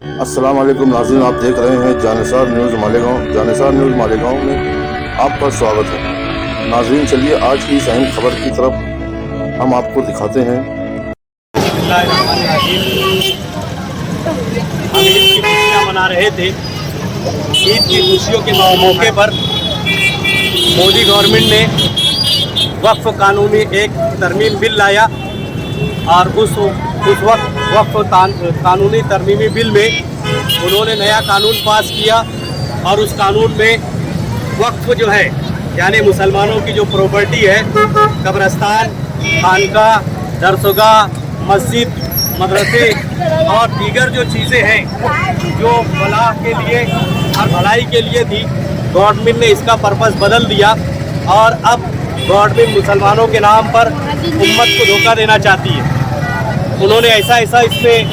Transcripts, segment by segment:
अस्सलाम वालेकुम नाज़रीन, आप देख रहे हैं जानिसार न्यूज़ मालेगांव। जानिसार न्यूज़ मालेगांव में आपका स्वागत है। नाज़रीन, चलिए आज की इस अहम खबर की तरफ हम आपको दिखाते हैं। हम ईद की खुशियाँ मना रहे थे। ईद की खुशियों के मौके पर मोदी गवर्नमेंट ने वक्फ कानून में एक तरमीम बिल लाया और उस वक्त वक्फ कानूनी तरमीमी बिल में उन्होंने नया कानून पास किया और उस कानून में वक्फ जो है यानी मुसलमानों की जो प्रॉपर्टी है, कब्रस्तान, खानका, दरसगाह, मस्जिद, मदरसे और दीगर जो चीज़ें हैं जो फलाह के लिए और भलाई के लिए थी, गवर्नमेंट ने इसका पर्पस बदल दिया और अब गवर्नमेंट मुसलमानों के नाम पर उम्मत को धोखा देना चाहती है। उन्होंने ऐसा इसमें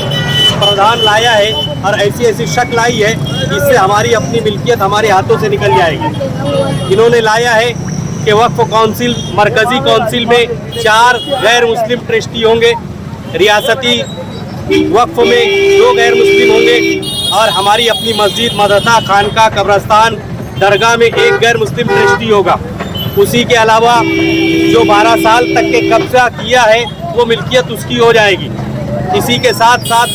प्रावधान लाया है और ऐसी शक लाई है जिससे हमारी अपनी मिल्कियत हमारे हाथों से निकल जाएगी। इन्होंने लाया है कि वक्फ काउंसिल, मरकज़ी काउंसिल में 4 गैर मुस्लिम ट्रस्टी होंगे, रियासती वक्फ में 2 गैर मुस्लिम होंगे और हमारी अपनी मस्जिद, मदरसा, खानका, कब्रस्तान, दरगाह में 1 गैर मुस्लिम ट्रस्टी होगा। उसी के अलावा जो 12 साल तक के कब्जा किया है वो मिल्कियत उसकी हो जाएगी। इसी के साथ साथ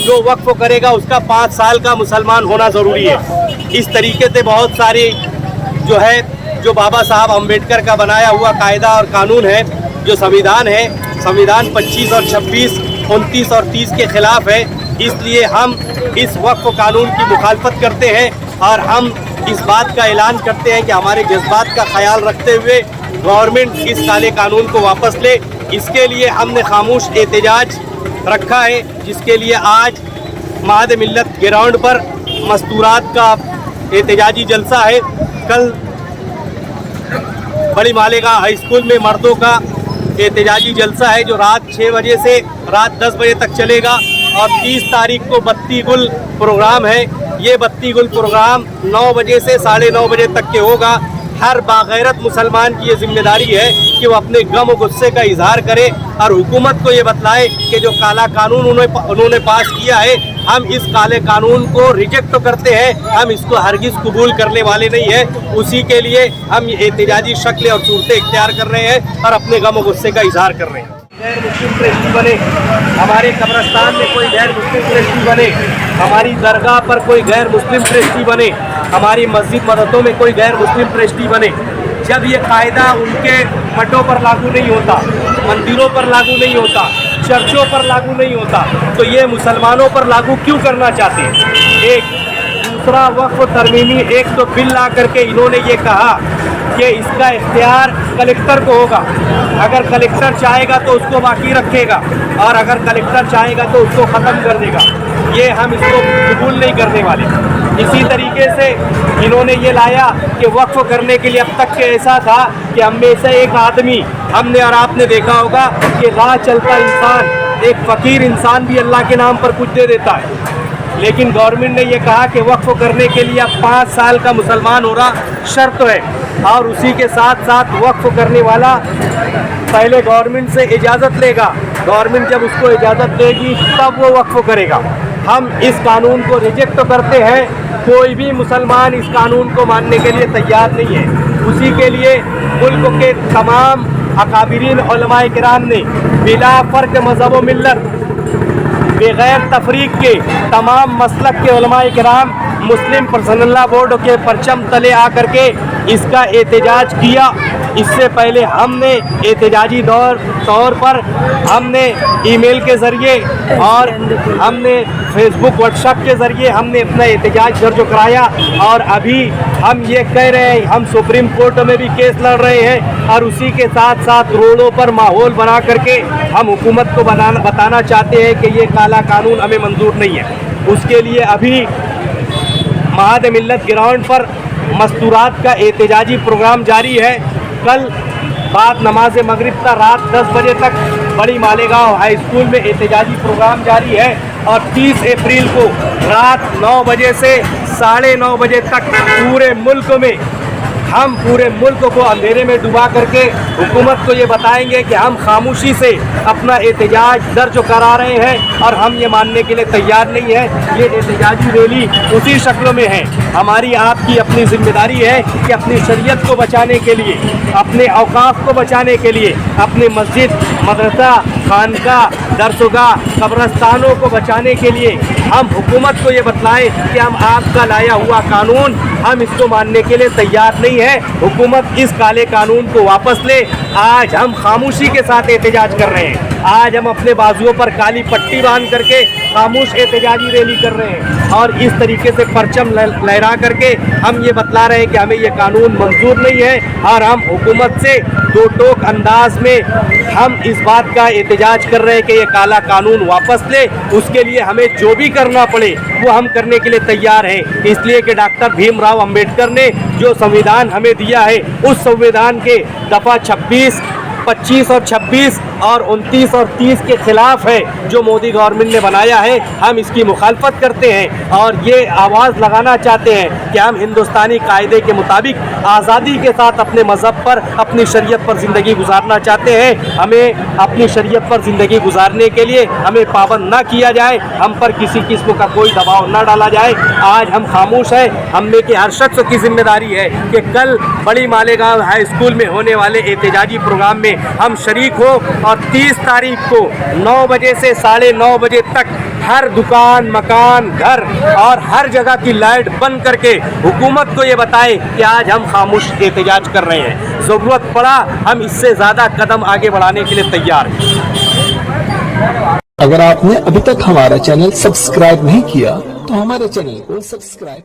जो वक्फ करेगा उसका 5 साल का मुसलमान होना ज़रूरी है। इस तरीके से बहुत सारी जो बाबा साहब अम्बेडकर का बनाया हुआ कायदा और कानून है, जो संविधान है, संविधान 25 और 26, 29 और 30 के ख़िलाफ़ है। इसलिए हम इस वक्फ कानून की मुखालफत करते हैं और हम इस बात का ऐलान करते हैं कि हमारे जज्बात का ख्याल रखते हुए गवर्नमेंट इस काले कानून को वापस ले। इसके लिए हमने खामोश एहतजाज रखा है, जिसके लिए आज महाद मिल्लत ग्राउंड पर मस्तूरात का एहतजाजी जलसा है। कल बड़ी मालेगांव हाई स्कूल में मर्दों का एहतजाजी जलसा है जो रात 6 बजे से रात 10 बजे तक चलेगा और 30 तारीख को बत्ती गुल प्रोग्राम है। ये बत्ती गुल प्रोग्राम 9 बजे से 9:30 बजे तक के होगा। हर बागैरत मुसलमान की ये जिम्मेदारी है कि वो अपने गम और गुस्से का इजहार करे और हुकूमत को ये बतलाए कि जो काला कानून उन्होंने पास किया है, हम इस काले कानून को रिजेक्ट तो करते हैं, हम इसको हरगिज़ कबूल करने वाले नहीं हैं। उसी के लिए हम ये एहतजाजी शक्ल और सूरतें इख्तियार कर रहे हैं और अपने गम और गुस्से का इजहार कर रहे हैं। गैर मुस्लिम ट्रस्टी बने, हमारे कब्रस्तान में कोई गैर मुस्लिम ट्रस्टी बने, हमारी दरगाह पर कोई गैर मुस्लिम ट्रस्टी बने, हमारी मस्जिद मदरसों में कोई गैर मुस्लिम ट्रस्टी बने। जब ये कायदा उनके मठों पर लागू नहीं होता, मंदिरों पर लागू नहीं होता, चर्चों पर लागू नहीं होता, तो ये मुसलमानों पर लागू क्यों करना चाहते हैं? एक दूसरा वक्फ तरमीमी एक तो बिल ला करके इन्होंने ये कहा कि इसका इख्तियार कलेक्टर को होगा। अगर कलेक्टर चाहेगा तो उसको बाकी रखेगा और अगर कलेक्टर चाहेगा तो उसको ख़त्म कर देगा। ये हम इसको कबूल नहीं करने वाले। इसी तरीके से इन्होंने ये लाया कि वक्फ करने के लिए अब तक के ऐसा था कि हम में से एक आदमी, हमने और आपने देखा होगा कि राह चलता इंसान, एक फ़कीर इंसान भी अल्लाह के नाम पर कुछ दे देता है। लेकिन गवर्नमेंट ने ये कहा कि वक्फ करने के लिए अब 5 साल का मुसलमान होना शर्त है और उसी के साथ साथ वक्फ करने वाला पहले गवर्नमेंट से इजाज़त लेगा। गवर्नमेंट जब उसको इजाज़त देगी तब वो वक्फ करेगा। हम इस कानून को रिजेक्ट तो करते हैं, कोई भी मुसलमान इस कानून को मानने के लिए तैयार नहीं है। उसी के लिए मुल्क के तमाम अकाबिरीन उलमाए किराम ने बिला फ़र्क मज़हब व मिल्लत, बग़ैर तफरीक के तमाम मसलक के उलमाए किराम मुस्लिम पर्सनल बोर्ड के परचम तले आकर के इसका एहतजाज किया। इससे पहले हमने एहतजाजी तौर पर हमने ईमेल के ज़रिए और हमने फेसबुक व्हाट्सएप के ज़रिए हमने अपना एहतजाज दर्ज कराया और अभी हम ये कह रहे हैं, हम सुप्रीम कोर्ट में भी केस लड़ रहे हैं और उसी के साथ साथ रोडों पर माहौल बना करके हम हुकूमत को बताना चाहते हैं कि ये काला कानून हमें मंजूर नहीं है। उसके लिए अभी महाद मिल्लत ग्राउंड पर मस्तूरात का एहतजाजी प्रोग्राम जारी है। कल बाद नमाज मगरिब का रात 10 बजे तक बड़ी मालेगांव हाई स्कूल में एहतजाजी प्रोग्राम जारी है और 30 अप्रैल को रात 9 बजे से 9:30 बजे तक पूरे मुल्क में हम पूरे मुल्क को अंधेरे में डुबा करके हुकूमत को ये बताएंगे कि हम खामोशी से अपना एहतजाज दर्ज करा रहे हैं और हम ये मानने के लिए तैयार नहीं है। ये एहतजाजी रैली उसी शक्ल में है। हमारी आपकी अपनी जिम्मेदारी है कि अपनी शरीयत को बचाने के लिए, अपने औकाफ को बचाने के लिए, अपने मस्जिद, मदरसा, खानका, दरसगाह, कब्रस्तानों को बचाने के लिए हम हुकूमत को ये बतलाएं कि हम आपका लाया हुआ कानून, हम इसको मानने के लिए तैयार नहीं है। हुकूमत इस काले कानून को वापस ले। आज हम खामोशी के साथ एहतजाज कर रहे हैं। आज हम अपने बाजुओं पर काली पट्टी बांध करके खामोश एहतजाजी रैली कर रहे हैं और इस तरीके से परचम लहरा करके हम ये बतला रहे हैं कि हमें ये कानून मंजूर नहीं है और हम हुकूमत से दो टोक अंदाज में हम इस बात का एहतजाज कर रहे हैं कि ये काला कानून वापस ले। उसके लिए हमें जो भी करना पड़े वो हम करने के लिए तैयार हैं। इसलिए कि डॉक्टर भीमराव अंबेडकर ने जो संविधान हमें दिया है, उस संविधान के दफ़ा 26, 25 और 26 और 29 और 30 के खिलाफ है जो मोदी गवर्नमेंट ने बनाया है। हम इसकी मुखालफत करते हैं और ये आवाज़ लगाना चाहते हैं कि हम हिंदुस्तानी कायदे के मुताबिक आज़ादी के साथ अपने मज़हब पर, अपनी शरीयत पर ज़िंदगी गुजारना चाहते हैं। हमें अपनी शरीयत पर ज़िंदगी गुजारने के लिए हमें पाबंद ना किया जाए, हम पर किसी किस्म का कोई दबाव ना डाला जाए। आज हम खामोश हैं। हम में के हर शख्स की जिम्मेदारी है कि कल बड़ी मालेगांव हाई स्कूल में होने वाले एहतजाजी प्रोग्राम में हम शरीक हो और 30 तारीख को 9 बजे से 9:30 बजे तक हर दुकान, मकान, घर और हर जगह की लाइट बंद करके हुकूमत को ये बताए कि आज हम खामोश एहतजाज कर रहे हैं। ज़रूरत पड़ा हम इससे ज़्यादा कदम आगे बढ़ाने के लिए तैयार हैं। अगर आपने अभी तक हमारा चैनल सब्सक्राइब नहीं किया तो हमारे चैनल को सब्सक्राइब